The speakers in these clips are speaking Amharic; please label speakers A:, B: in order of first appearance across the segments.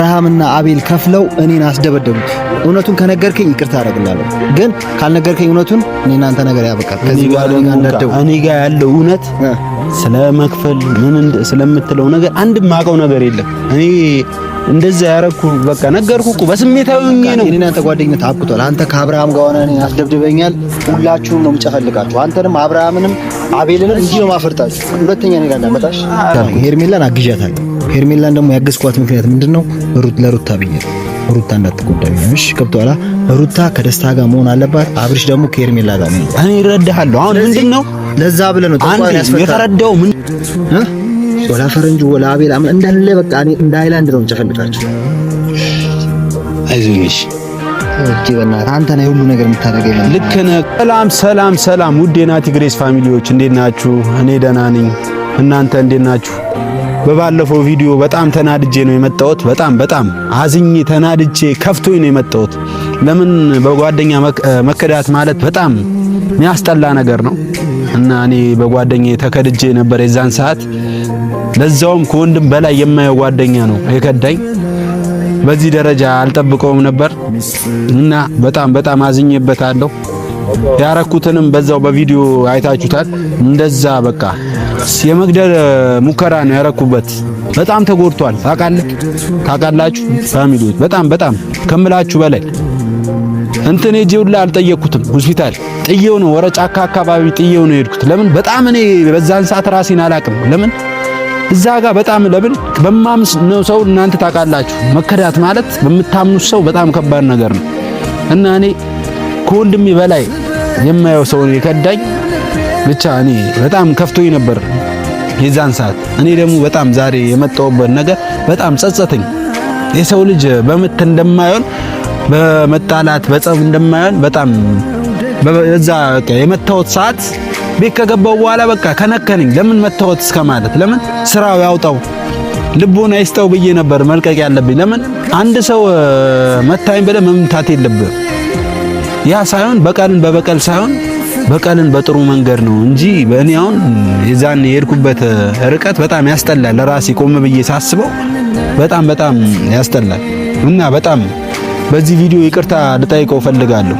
A: አብርሃምና አቤል ከፍለው እኔን አስደበደቡት። እውነቱን ከነገርከኝ ይቅርታ አደርግልሃለሁ፣ ግን ካልነገርከኝ እውነቱን እኔና አንተ ነገር ያበቃል። ከዚህ በኋላ
B: እኔ ጋር ያለው እውነት ስለመክፈል ምን ስለምትለው ነገር አንድም ማቀው ነገር የለም። እኔ እንደዛ ያረኩ በቃ ነገርኩ እኮ በስሜታዊ ነው።
A: እኔና አንተ ጓደኝነት አብቅቷል። አንተ ከአብርሃም ጋር ሆነ እኔን አስደብድበኛል። ሁላችሁም ነው የምጨፈልቃችሁ። አንተንም አብርሃምንም አቤልንም እንዲህ ነው ማፈርጣችሁ። ሁለተኛ እኔ ጋር እንዳመጣሽ ሄርሜላን አግዣታለሁ። ሄርሜላን ደግሞ ያገዝኳት ምክንያት ምንድነው? ለሩታ ብዬ ሩታ እንዳትጎዳኝ ነው። እሺ ገብቶሃል? ሩታ ከደስታ ጋር መሆን አለባት። አብርሽ ደግሞ ከሄርሜላ ጋር ነው።
B: እኔ እረዳሃለሁ። አሁን ምንድነው ለዛ ብለህ ነው ተቋም ያስፈራው ምን ወላ ፈረንጁ ወላ አቤል አምን እንዳለ በቃ እኔ እንደ አይላንድ ነው የምጨፈልቃችሁ። አይዞሽ እጂ በእናትህ አንተ ነህ ሁሉ ነገር የምታደርገኝ። ልክ ነህ። ሰላም ውድ የናቲ ግሬስ ፋሚሊዎች እንዴት ናችሁ? እኔ ደህና ነኝ። እናንተ እንዴት ናችሁ? በባለፈው ቪዲዮ በጣም ተናድጄ ነው የመጣሁት። በጣም አዝኜ ተናድጄ ከፍቶኝ ነው የመጣሁት። ለምን በጓደኛ መከዳት ማለት በጣም የሚያስጠላ ነገር ነው እና እኔ በጓደኛዬ ተከድጄ ነበር የዛን ሰዓት። ለዛውም ከወንድም በላይ የማየው ጓደኛ ነው የከዳኝ። በዚህ ደረጃ አልጠብቀውም ነበር እና በጣም አዝኜበታለሁ። ያረኩትንም በዛው በቪዲዮ አይታችሁታል። እንደዛ በቃ የመግደል ሙከራ ነው ያረኩበት። በጣም ተጎድቷል። ታውቃላችሁ ፋሚሊዎች፣ በጣም ከምላችሁ በላይ እንትን ሄጄውላ አልጠየቅኩትም። ሆስፒታል ጥዬው ነው ወረ ጫካ አካባቢ ጥዬው ነው የሄድኩት። ለምን በጣም እኔ በዛን ሰዓት ራሴን አላቅም። ለምን እዛ ጋር በጣም ለምን በማምስ ነው ሰው እናንተ ታውቃላችሁ። መከዳት ማለት በምታምኑት ሰው በጣም ከባድ ነገር ነው እና እኔ ከወንድሜ በላይ የማየው ሰው ነው የከዳኝ። ብቻ እኔ በጣም ከፍቶኝ ነበር የዛን ሰዓት። እኔ ደግሞ በጣም ዛሬ የመጣሁበት ነገር በጣም ጸጸተኝ። የሰው ልጅ በመት እንደማይሆን በመጣላት በጸብ እንደማይሆን በጣም በዛ የመታወት ሰዓት ቤት ከገባው በኋላ በቃ ከነከነኝ። ለምን መታወት እስከማለት ለምን ስራው ያውጣው ልቦና ይስጠው ብዬ ነበር መልቀቅ ያለብኝ። ለምን አንድ ሰው መታኝ ብለህ መምታት የለብህም። ያ ሳይሆን በቀልን በበቀል ሳይሆን በቀልን በጥሩ መንገድ ነው እንጂ በእኔ አሁን የዛን የሄድኩበት ርቀት በጣም ያስጠላል። ለራሴ ቆም ብዬ ሳስበው በጣም ያስጠላል እና በጣም በዚህ ቪዲዮ ይቅርታ ልጠይቀው ፈልጋለሁ።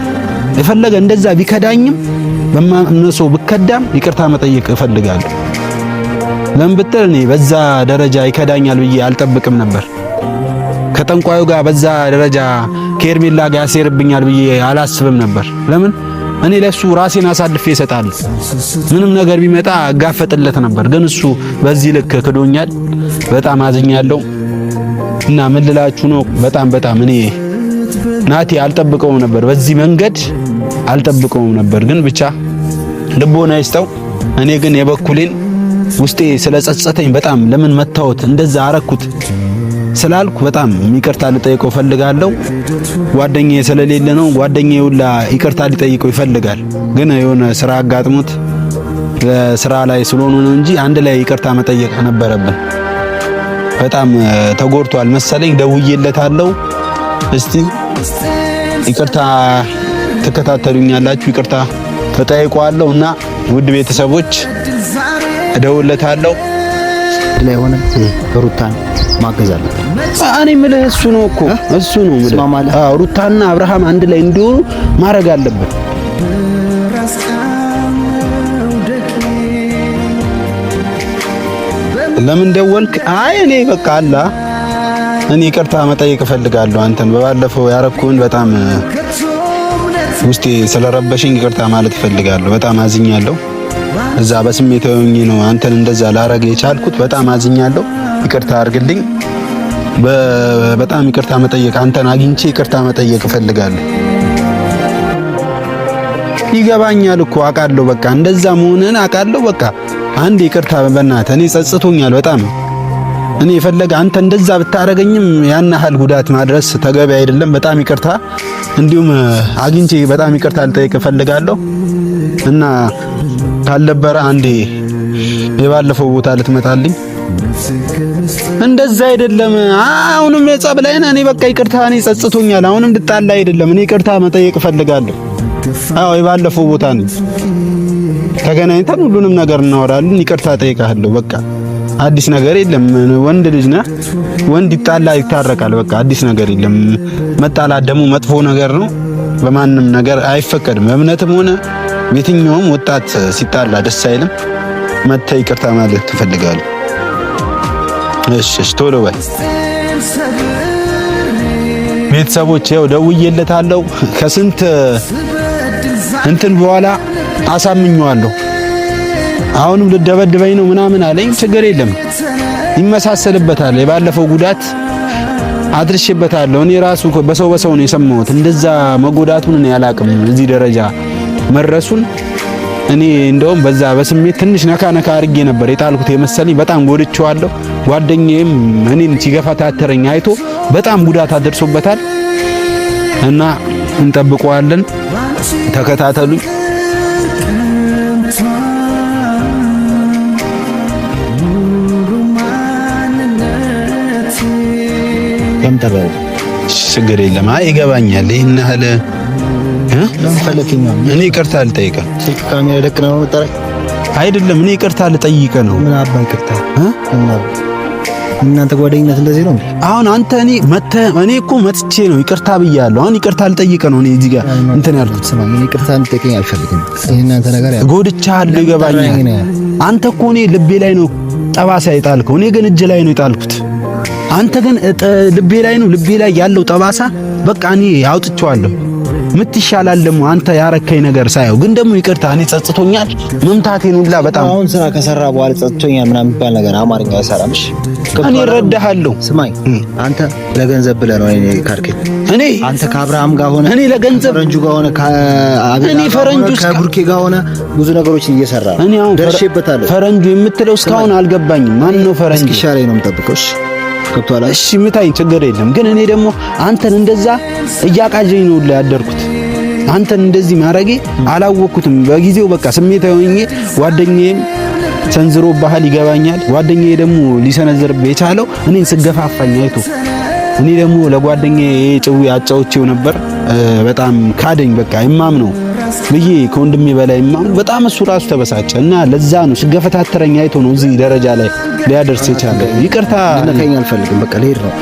B: የፈለገ እንደዛ ቢከዳኝም በማነሰው ብከዳም ይቅርታ መጠየቅ እፈልጋለሁ። ለምን ብትል እኔ በዛ ደረጃ ይከዳኛል ብዬ አልጠብቅም ነበር። ከጠንቋዩ ጋር በዛ ደረጃ ከሄርሜላ ጋር ያሴርብኛል ብዬ አላስብም ነበር። ለምን እኔ ለሱ ራሴን አሳልፌ እሰጣለሁ። ምንም ነገር ቢመጣ አጋፈጥለት ነበር። ግን እሱ በዚህ ልክ ክዶኛል። በጣም አዝኛለሁ እና ምን ልላችሁ ነው በጣም እኔ ናቲ አልጠብቀውም ነበር። በዚህ መንገድ አልጠብቀውም ነበር። ግን ብቻ ልቦና ይስጠው። እኔ ግን የበኩሌን ውስጤ ስለጸጸተኝ በጣም ለምን መታወት እንደዛ አረኩት ስላልኩ በጣም ይቅርታ ልጠይቀው ፈልጋለሁ። ጓደኛዬ ስለሌለ ነው። ጓደኛዬ ሁላ ይቅርታ ሊጠይቀው ይፈልጋል። ግን የሆነ ስራ አጋጥሞት ስራ ላይ ስለሆነ ነው እንጂ አንድ ላይ ይቅርታ መጠየቅ ነበረብን። በጣም ተጎድቷል መሰለኝ። ደውዬለታለሁ። እስቲ ይቅርታ ተከታተሉኛላችሁ። ይቅርታ ተጠይቀዋለሁ እና ውድ ቤተሰቦች እደውልለታለሁ። ላይ ሆነ ሩታን ማገዝ አለበት። እኔ የምልህ እሱ ነው እኮ እሱ ነው የምልህ። አዎ ሩታና አብርሃም አንድ ላይ እንዲሆኑ ማድረግ አለበት። ለምን ደወልክ? አይ እኔ በቃ አላ እኔ ይቅርታ መጠየቅ እፈልጋለሁ። አንተን በባለፈው ያረኩን በጣም ውስጤ ስለረበሽኝ ይቅርታ ማለት እፈልጋለሁ። በጣም አዝኛለሁ። እዛ በስሜታዊ ሆኜ ነው አንተን እንደዛ ላረግ የቻልኩት። በጣም አዝኛለሁ። ይቅርታ አድርግልኝ። በጣም ይቅርታ መጠየቅ አንተን አግኝቼ ይቅርታ መጠየቅ እፈልጋለሁ። ይገባኛል እኮ አውቃለሁ። በቃ እንደዛ መሆንህን አውቃለሁ። በቃ አንድ ይቅርታ በእናትህ እኔ ጸጽቶኛል በጣም። እኔ የፈለገ አንተ እንደዛ ብታረገኝም ያን ያህል ጉዳት ማድረስ ተገቢ አይደለም። በጣም ይቅርታ። እንዲሁም አግኝቼ በጣም ይቅርታ ልጠይቅ እፈልጋለሁ እና ካልነበረ አንዴ የባለፈው ቦታ ልትመጣልኝ። እንደዛ አይደለም። አሁንም የጸብ ላይ ነህ። እኔ በቃ ይቅርታ እኔ ጸጽቶኛል። አሁንም ልጣላ አይደለም። እኔ ይቅርታ መጠየቅ እፈልጋለሁ። አዎ የባለፈው ቦታ ነው። ተገናኝተን ሁሉንም ነገር እናወራለን። ይቅርታ ጠይቃለሁ። በቃ አዲስ ነገር የለም። ወንድ ልጅ ነህ። ወንድ ይጣላ ይታረቃል። በቃ አዲስ ነገር የለም። መጣላት ደግሞ መጥፎ ነገር ነው። በማንም ነገር አይፈቀድም። እምነትም ሆነ የትኛውም ወጣት ሲጣላ ደስ አይልም። መተህ ይቅርታ ማለት ትፈልጋለህ? እሺ ቶሎ በል። ቤተሰቦች ያው ደውዬለታለሁ። ከስንት እንትን በኋላ አሳምኘዋለሁ። አሁንም ልደበድበኝ ነው ምናምን አለኝ። ችግር የለም ይመሳሰልበታል። የባለፈው ጉዳት አድርሼበታለሁ። እኔ ራሱ በሰው ነው የሰማሁት። እንደዛ መጎዳቱን እኔ አላቅም፣ እዚህ ደረጃ መድረሱን። እኔ እንደውም በዛ በስሜት ትንሽ ነካ አድርጌ ነበር የጣልኩት የመሰለኝ። በጣም ጎድቼዋለሁ። ጓደኛዬም እኔን ሲገፈታተረኝ አይቶ በጣም ጉዳት አድርሶበታል እና እንጠብቀዋለን። ተከታተሉኝ።
A: ተምጠበው
B: ችግር የለም። አይ ይገባኛል። ይሄን ያህል እኔ ይቅርታ ልጠይቅህ።
A: ስልክ ካሜራ ደቅነህ ነው የምጠራኝ?
B: አይደለም እኔ ይቅርታ ልጠይቅህ ነው።
A: ምን አባ ይቅርታ? እናንተ ጓደኝነት እንደዚህ ነው እንዴ?
B: አሁን አንተ እኔ እኮ መጥቼ ነው ይቅርታ ብያለሁ። አሁን ይቅርታ ልጠይቅህ ነው። እኔ እዚህ ጋር እንትን ያልኩት
A: ስማ፣ እኔ ይቅርታ እንድጠይቀኝ አልፈልግም። እናንተ ነገር
B: ጎድቻለሁ፣ ይገባኛል። አንተ እኮ እኔ ልቤ ላይ ነው ጠባሳ የጣልከው፣ እኔ ግን እጅ ላይ ነው የጣልኩት። አንተ ግን ልቤ ላይ ያለው ጠባሳ በቃ እኔ አውጥቼዋለሁ። ምትሻላል ደግሞ አንተ ያረከኝ ነገር ሳይው ግን ደግሞ ይቅርታ እኔ ጸጽቶኛል። መምታቴን ሁላ በጣም
A: አሁን ስራ ከሰራ በኋላ ጸጽቶኛል ምናምን የሚባል ነገር አማርኛ አይሰራም። እሺ
B: እኔ እረዳሃለሁ።
A: ስማኝ፣ አንተ ለገንዘብ ብለህ ነው እኔ ካርኬ
B: እኔ
A: አንተ ከአብርሃም ጋር ሆነ
B: እኔ ለገንዘብ
A: ፈረንጁ ጋር ሆነ
B: እኔ ፈረንጁ
A: ከብሩኬ ጋር ሆነ ብዙ ነገሮችን እየሰራ
B: እኔ አሁን
A: ደርሼበታለሁ።
B: ፈረንጁ የምትለው እስካሁን አልገባኝም። ማን ነው ፈረንጁ?
A: እስኪሻለኝ ነው የምጠብቀው። እሺ ገብቶሃል?
B: እሺ ምታኝ፣ ችግር የለም። ግን እኔ ደግሞ አንተን እንደዛ እያቃጀኝ ነው ያደርኩት። አንተን እንደዚህ ማረጌ አላወቅኩትም በጊዜው። በቃ ስሜታዊ ሆኜ ጓደኛዬም ሰንዝሮ ባህል ይገባኛል። ጓደኛዬ ደግሞ ሊሰነዝርብህ የቻለው እኔን ስገፋፋኝ አይቶ፣ እኔ ደግሞ ለጓደኛዬ ጭው ያጫውቼው ነበር። በጣም ካደኝ። በቃ እማም ነው ብዬ ከወንድሜ በላይ እማም በጣም እሱ ራሱ ተበሳጨ እና ለዛ ነው ስገፈታተረኝ አይቶ ነው እዚህ ደረጃ ላይ ሊያደርስ የቻለው። ይቅርታ
A: ልነካኝ አልፈልግም። በቃ ልሄድ ነው።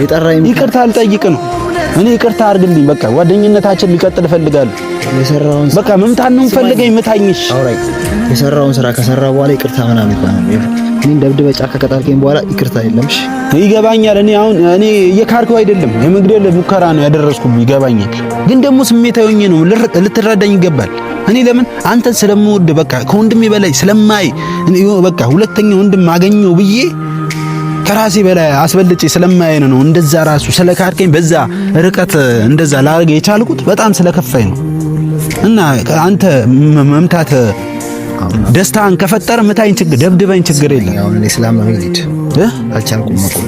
A: ሊጠራኝ
B: ይቅርታ አልጠይቅ ነው። እኔ ይቅርታ አድርግልኝ። በቃ ጓደኝነታችን ሊቀጥል እፈልጋለሁ።
A: የሰራውን
B: በቃ መምታት ነው የምፈልገኝ። ምታኝሽ
A: አውራኝ። የሰራውን ስራ ከሰራ በኋላ ይቅርታ ምናምን ይባላል። እኔ ደብድበህ ጫካ ከጣልከኝ በኋላ ይቅርታ የለምሽ።
B: ይገባኛል። እኔ እየካድኩ አይደለም፣ የመግደል ሙከራ ነው ያደረስኩብህ። ይገባኛል። ግን ደግሞ ስሜታዊ ሆኜ ነው፣ ልትረዳኝ ይገባል። እኔ ለምን አንተን ስለምወድ በቃ ከወንድሜ በላይ ስለማይ በቃ ሁለተኛ ወንድም አገኘው ብዬ ከራሴ በላይ አስበልጬ ስለማይን ነው እንደዛ ራሱ ስለካድከኝ በዛ ርቀት እንደዛ ላርገ የቻልኩት በጣም ስለከፋኝ ነው። እና አንተ መምታት ደስታን ከፈጠረ ምታኝ፣ ደብድበኝ፣ ችግር የለም።
A: ያው እኔ ስላመመኝ ልሂድ አልቻልኩም እኮ።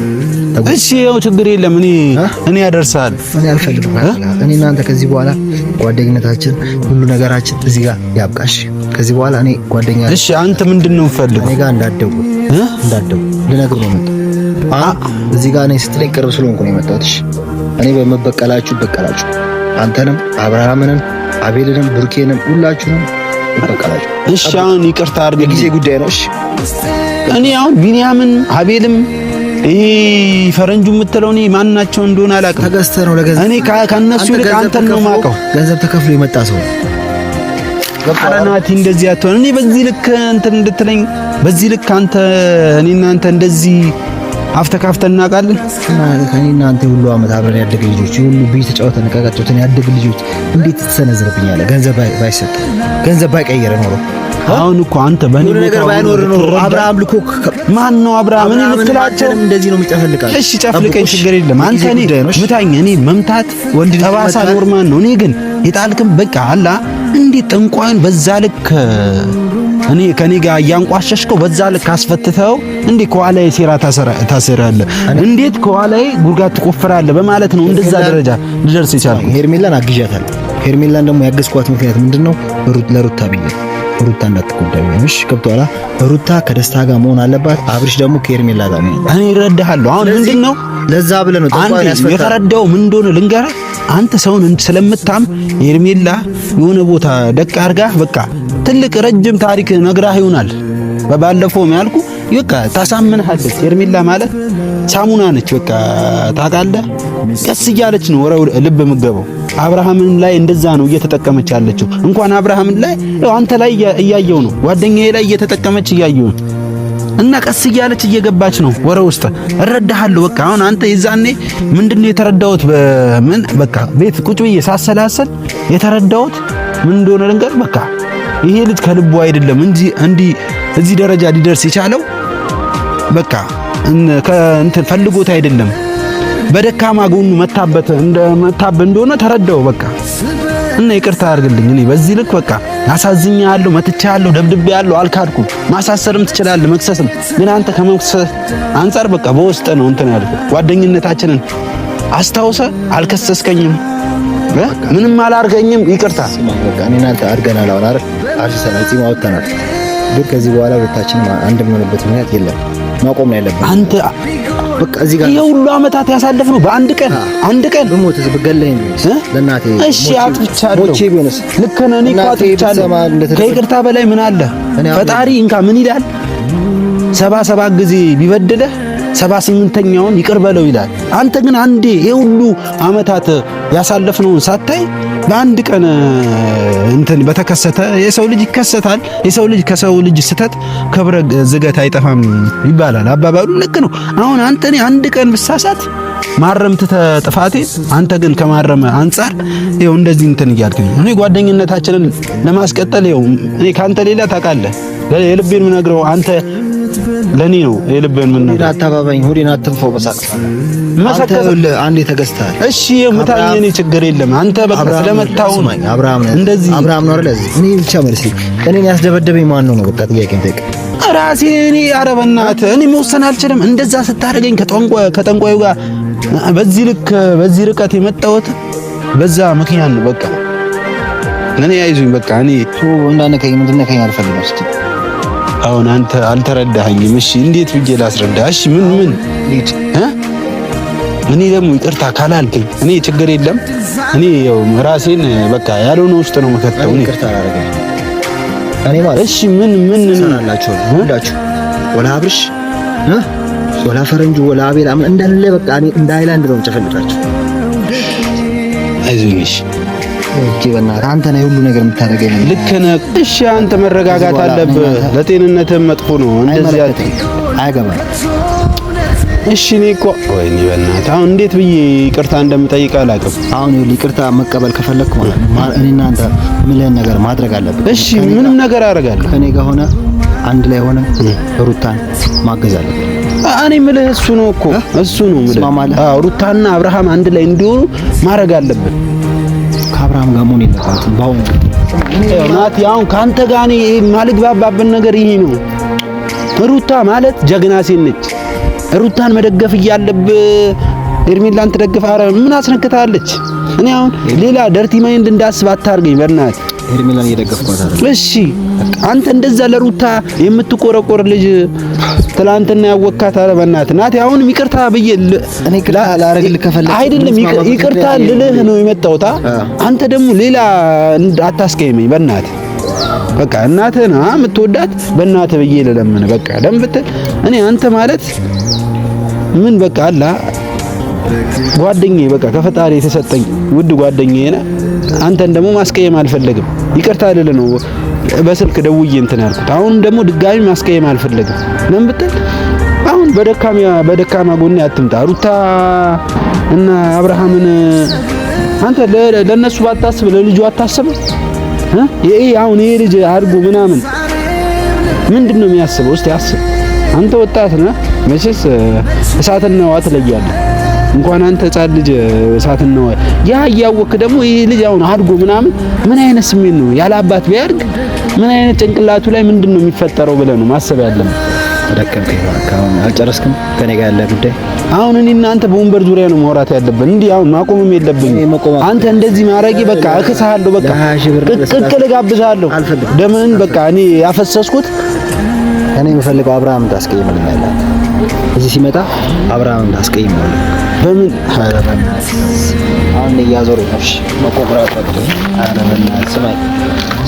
B: እሺ ያው ችግር የለም። እኔ ያደርሳል።
A: እኔ አልፈልግም። እኔ እናንተ ከዚህ በኋላ ጓደኝነታችን ሁሉ ነገራችን እዚህ ጋር ያብቃሽ። ከዚህ በኋላ እኔ ጓደኛ።
B: እሺ አንተ ምንድነው የምፈልገው?
A: እኔ ጋር እንዳትደውል ልነግርህ ነው የመጣሁት። እዚህ ጋር እኔ ስትለኝ ቅርብ ስለሆንኩ ነው የመጣሁት። እሺ እኔ በመበቀላችሁ በቀላችሁ፣ አንተንም አብርሃምንም አቤልንም ብሩኬንም ሁላችሁንም በቀላችሁ።
B: እሺ አሁን ይቅርታ አድርግ፣
A: ጊዜ ጉዳይ ነው። እሺ
B: እኔ አሁን ቢኒያምን አቤልም ይሄ ፈረንጁ የምትለው እኔ ማንናቸው እንደሆነ አላውቅም።
A: ተገዝተህ ነው ለገንዘብ።
B: እኔ ከነሱ ይልቅ አንተን ነው የማውቀው።
A: ገንዘብ ተከፍሎ የመጣ ሰው
B: አረናቲ እንደዚህ አትሆን። እኔ በዚህ ልክ እንትን እንድትለኝ በዚህ ልክ አንተ እኔና አንተ እንደዚህ አፍተካፍተን እናውቃለን።
A: እኔና አንተ ሁሉ አመት አብረን ያደገ ልጆች ሁሉ ቢይ ተጫውተን ቀቀጥተን ያደገ ልጆች እንዴት ትሰነዝርብኛለህ? ገንዘብ ባይሰጥ ገንዘብ ባይቀየር ኖሮ
B: አሁን እኮ አንተ በእኔ
A: ነገር ባይኖር ኖሮ አብርሃም ልኮ
B: ማን ነው አብርሃም? እኔ ልትላቸው
A: እንደዚህ ነው የሚጨፈልቃል።
B: እሺ ጨፍልቀኝ፣ ችግር የለም። አንተ እኔ ምታኝ። እኔ መምታት ወንድ ጠባሳ ኖርማል ነው። እኔ ግን የጣልክም በቃ አላ እንዴት ጠንቋይን በዛ ልክ እኔ ከኔ ጋር እያንቋሸሽከው በዛ ልክ አስፈትተው እንዴ ከኋላዬ ሴራ ታሰራለህ? እንዴት ከኋላዬ ጉድጓድ ትቆፍራለህ? በማለት ነው እንደዛ ደረጃ ልደርስ የቻልኩት።
A: ሄርሜላን አግዣታለሁ። ሄርሜላን ደግሞ ያገዝኳት ምክንያት ምንድነው? ለሩታ ብዬ ሩታ እንዳትጎዳ ነው። ገብቶሃል? ሩታ ከደስታ ጋር መሆን አለባት። አብርሽ ደግሞ ከሄርሜላ ጋር ነው።
B: እኔ እረዳሃለሁ። አሁን ምንድነው
A: ለዛ ብለህ ነው ጠንቋይ ያስፈታ።
B: የተረዳው ምን እንደሆነ ልንገርህ። አንተ ሰውን ስለምታም ሄርሜላ የሆነ ቦታ ደቅ አርጋ በቃ ትልቅ ረጅም ታሪክ ነግራህ ይሆናል። በባለፈው ያልኩ በቃ ታሳምንሃለች። ሄርሜላ ማለት ሳሙና ነች። በቃ ታውቃለህ፣ ቀስ እያለች ነው ወራው ልብ የምገባው። አብርሃምን ላይ እንደዛ ነው እየተጠቀመች ያለችው። እንኳን አብርሃምን ላይ አንተ ላይ እያየው ነው፣ ጓደኛዬ ላይ እየተጠቀመች እያየው ነው። እና ቀስ እያለች እየገባች ነው ወረ ውስጥ እረዳሃለሁ። በቃ አሁን አንተ የዛኔ ምንድነው የተረዳሁት? በምን በቃ ቤት ቁጭ ብዬ ሳሰላሰል የተረዳሁት ምን እንደሆነ ልንገር። በቃ ይሄ ልጅ ከልቡ አይደለም እንጂ እንዲህ እዚህ ደረጃ ሊደርስ የቻለው በቃ እንትን ፈልጎት አይደለም፣ በደካማ ጎኑ መታበት እንደሆነ ተረዳው። በቃ እና ይቅርታ አድርግልኝ። እኔ በዚህ ልክ በቃ አሳዝኛለሁ፣ መትቻለሁ፣ ደብድቤያለሁ፣ አልካድኩም። ማሳሰርም ትችላለህ፣ መክሰስም። ግን አንተ ከመክሰስ አንፃር በቃ በውስጥ ነው እንትን ያልኩት። ጓደኝነታችንን አስታውሰ አልከሰስከኝም፣ ምንም አላርገኝም። ይቅርታ
A: በቃ እኔና አንተ አድርገናል። አሁን አይደል አልሰናል እዚህ ማውጣናል። ግን ከዚህ በኋላ ሁለታችንም አንድ የምንሆንበት ምክንያት የለም። ማቆም ነው ያለብን።
B: አንተ
A: በቃ እዚህ ጋር
B: የሁሉ ዓመታት ያሳለፍነው በአንድ ቀን
A: በሞት በገለኝ ለናቴ
B: እሺ አጥፍቻለሁ።
A: ሞቼ ቢሆንስ
B: ልክ ነህ። እኔ እኮ አጥፍቻለሁ። ከይቅርታ በላይ ምን አለ? ፈጣሪ እንካ ምን ይላል? 77 ጊዜ ቢበድልህ 78ኛውን ይቅር በለው ይላል። አንተ ግን አንዴ የሁሉ ዓመታት ያሳለፍነውን ሳታይ በአንድ ቀን እንትን በተከሰተ የሰው ልጅ ይከሰታል። የሰው ልጅ ከሰው ልጅ ስተት ክብረ ዝገት አይጠፋም ይባላል አባባሉ ልክ ነው። አሁን አንተ እኔ አንድ ቀን ብሳሳት ማረም ጥፋቴ፣ አንተ ግን ከማረም አንፃር ይኸው እንደዚህ እንትን እያልከኝ እኔ ጓደኝነታችንን ለማስቀጠል ይኸው እኔ ካንተ ሌላ ታውቃለህ የልቤን ምነግረው አንተ ለኔ ነው የልቤን ምን ነገር
A: አታባባኝ። ሆዴን አትንፈው በሳቅ መሰከል አንዴ ተገዝተሃል።
B: እሺ የምታኝ እኔ ችግር የለም። አንተ በቃ ስለመታው
A: አብርሃም ነው እንደዚህ አብርሃም ነው አይደል? እኔ ብቻ መልስ እኔን ያስደበደበኝ ማን ነው? በቃ ጥያቄ እንጠይቅ
B: ራሴ እኔ ኧረ በእናትህ እኔ መወሰን አልችልም። እንደዛ ስታደርገኝ ከጠንቋዩ ጋር በዚህ ርቀት የመጣሁት በዛ ምክንያት ነው። በቃ እኔ አይዞኝ በቃ እኔ
A: እንዳነከኝ ምንድነከኝ አልፈልግም። እስኪ
B: አሁን አንተ አልተረዳኸኝም። እሺ እንዴት ብዬ ላስረዳ? እሺ ምን እኔ ደግሞ ይቅርታ ካላልከኝ እኔ ችግር የለም። እኔ ያው ራሴን በቃ ያልሆነ ውስጥ ነው መከተው። እኔ
A: ይቅርታ አላደረገኝ እኔ ማለት
B: እሺ ምን
A: ሰራላችሁ ሁላችሁ ወላ አብርሽ ወላ ፈረንጁ ወላ አቤል እንዳለ በቃ እኔ እንደ አይላንድ ነው የምጨፈልቃችሁ።
B: አይዞሽ
A: እቺ በእናትህ አንተ ነህ ሁሉ ነገር የምታደርገኝ።
B: ልክ ነህ። እሺ አንተ መረጋጋት አለብህ። ለጤንነትህ መጥፎ ነው እንደዚህ
A: አይገባም።
B: እሺ እኔ እኮ ወይኔ በእናትህ አሁን እንዴት ብዬ ይቅርታ እንደምጠይቅ አላውቅም።
A: አሁን ይቅርታ መቀበል ከፈለክ እኔና አንተ ምንለን ነገር ማድረግ አለብን።
B: እሺ ምንም ነገር አደርጋለሁ።
A: ከኔ ጋር ሆነ አንድ ላይ ሆነ ሩታን ማገዝ አለብን።
B: እኔ የምልህ እሱ ነው እኮ እሱ ነው የምልህ። አዎ ሩታና አብርሃም አንድ ላይ እንዲሆኑ ማድረግ አለብን።
A: ከአብርሃም ጋር መሆን የለበትም። ባው
B: ናቲ አሁን ካንተ ጋር እኔ ማልግባባብን ነገር ይሄ ነው። ሩታ ማለት ጀግና ሴት ነች። ሩታን መደገፍ እያለብህ ሄርሜላን ትደግፍ። ኧረ ምን አስነክታለች? እኔ አሁን ሌላ ደርቲ ማይንድ እንዳስብ አታርገኝ በእናትህ።
A: ሄርሜላን እየደገፍኳት አይደል?
B: እሺ አንተ እንደዛ ለሩታ የምትቆረቆር ልጅ ትላንትና ያወካት። ኧረ በእናትህ ናቲ አሁን ይቅርታ ብዬ
A: እኔ ላረግልህ ከፈለክ
B: አይደለም ይቅርታ ልልህ ነው የመጣሁት። አንተ ደግሞ ሌላ አታስቀይመኝ በእናትህ። በቃ እናትህን የምትወዳት በእናትህ ብዬ ልለምን በቃ ደምብትል እኔ አንተ ማለት ምን በቃ አላ ጓደኛዬ በቃ ከፈጣሪ የተሰጠኝ ውድ ጓደኛዬ ነህ። አንተን ደግሞ ማስቀየም አልፈለግም። ይቅርታ ልልህ ነው በስልክ ደውዬ እንትን ያልኩት። አሁን ደግሞ ድጋሚ ማስቀየም አልፈለግም። ለምን ብትል አሁን በደካማ ጎኔ አትምጣ። ሩታ እና አብርሃምን አንተ ለነሱ ባታስብ ለልጁ አታስብ። ይሄ አሁን ይሄ ልጅ አድጎ ምናምን ምንድነው የሚያስበው? እስቲ አስብ። አንተ ወጣት ነህ መቼስ እሳትና ውሃ ትለያለህ። እንኳን አንተ ሕፃን ልጅ እሳትና ውሃ ያ እያወቅህ ደግሞ ይሄ ልጅ አሁን አድጎ ምናምን ምን አይነት ስሜት ነው ያለ አባት ቢያድግ ምን አይነት ጭንቅላቱ ላይ ምንድነው የሚፈጠረው ብለህ ነው ማሰብ ያለብህ።
A: ደከምከኝ አሁን አልጨረስክም ከኔ ጋር ያለ ጉዳይ።
B: አሁን እኔና አንተ በወንበር ዙሪያ ነው ማውራት ያለብን። እንዲህ አሁን ማቆምም የለብኝም። አንተ እንደዚህ ማድረጌ በቃ እክስሃለሁ። በቃ ቅቅል ጋብዛለሁ። ደምን በቃ እኔ ያፈሰስኩት
A: እኔ የምፈልገው አብርሃም ታስቀይምልኛለህ። እዚህ ሲመጣ አብርሃም ታስቀይምልኛለህ። በምን አሁን እያዞረ ነው መቆቅራት ወጥቶ በእናትህ ስማኝ፣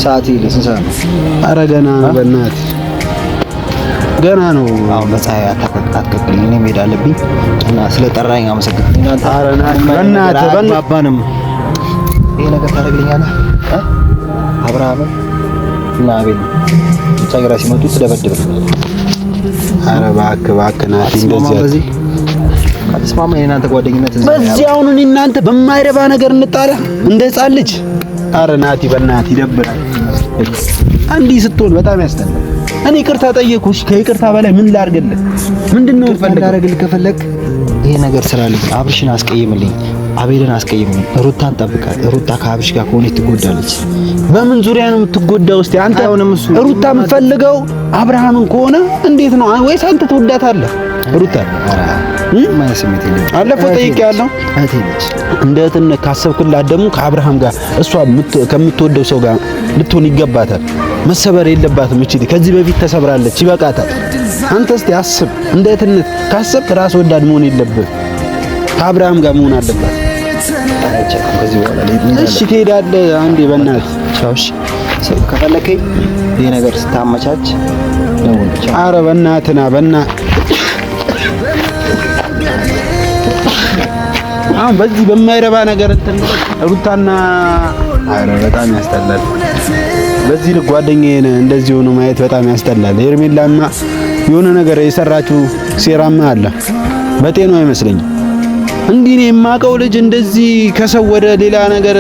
A: ሰዓት ይልህ ስንት ሰዓት ነው?
B: ኧረ ገና ነው በእናትህ ገና ነው።
A: አሁን በፀሐይ አትቀቅልኝ፣ እኔ መሄድ አለብኝ እና ስለጠራኸኝ አመሰግናለሁ።
B: ኧረ በእናትህ
A: አባንም ይሄ ነገር ታደርግልኛለህ? አብርሃምን እና አቤል ጸግራ ሲመጡ ትደበድብልኛለህ።
B: ኧረ እባክህ ናቲ እንደዚህ
A: አትስማማ። የእናንተ ጓደኝነት
B: በዚህ አሁን እኔ እናንተ በማይረባ ነገር እንጣላ እንደ ሕፃን ልጅ። ኧረ ናቲ በእናትህ ይደብራል። አንዲህ ስትሆን በጣም ያስጠላል። እኔ ይቅርታ ጠየኩሽ፣ ከይቅርታ በላይ ምን ላድርግልህ? ምንድነው
A: ላደርግልህ ከፈለግ ይሄ ነገር ስራልኝ። አብርሽን አስቀይምልኝ፣ አቤልን አስቀይምልኝ። ሩታን ጠብቃት። ሩታ ከአብርሽ ጋር ከሆነች ትጎዳለች።
B: በምን ዙሪያ ነው የምትጎዳው? እስቲ አንተ ሩታ የምትፈልገው አብርሃምን ከሆነ እንዴት ነው? ወይስ አንተ ትወዳታለህ ሩታ?
A: ማለት ስሜት የለም።
B: አለፈው ጠይቄያለሁ።
A: እህቴ ነች።
B: እንደ እህትነት ካሰብክላት ደግሞ ከአብርሃም ጋር እሷ ከምትወደው ሰው ጋር ልትሆን ይገባታል። መሰበር የለባትም። እቺ ከዚህ በፊት ተሰብራለች፣ ይበቃታል። አንተ እስቲ አስብ። እንደ እህትነት ካሰብክ ራስ ወዳድ መሆን የለብህ፣ ከአብርሃም ጋር መሆን አለባት። እሺ ትሄዳለህ አንዴ በእናትህ
A: ቻውሽ። ከፈለከኝ ይሄ ነገር ስታመቻች ደውል።
B: ኧረ በእናትህ ና በእናትህ አሁን በዚህ በማይረባ ነገር እንትን ሩታና ኧረ በጣም ያስጠላል። በዚህ ልክ ጓደኛዬን እንደዚህ ሆኖ ማየት በጣም ያስጠላል። ሄርሜላማ የሆነ ነገር የሰራችው ሴራማ አለ። በጤናው አይመስለኝም። እንዲህ ነው የማውቀው ልጅ እንደዚህ ከሰው ወደ ሌላ ነገር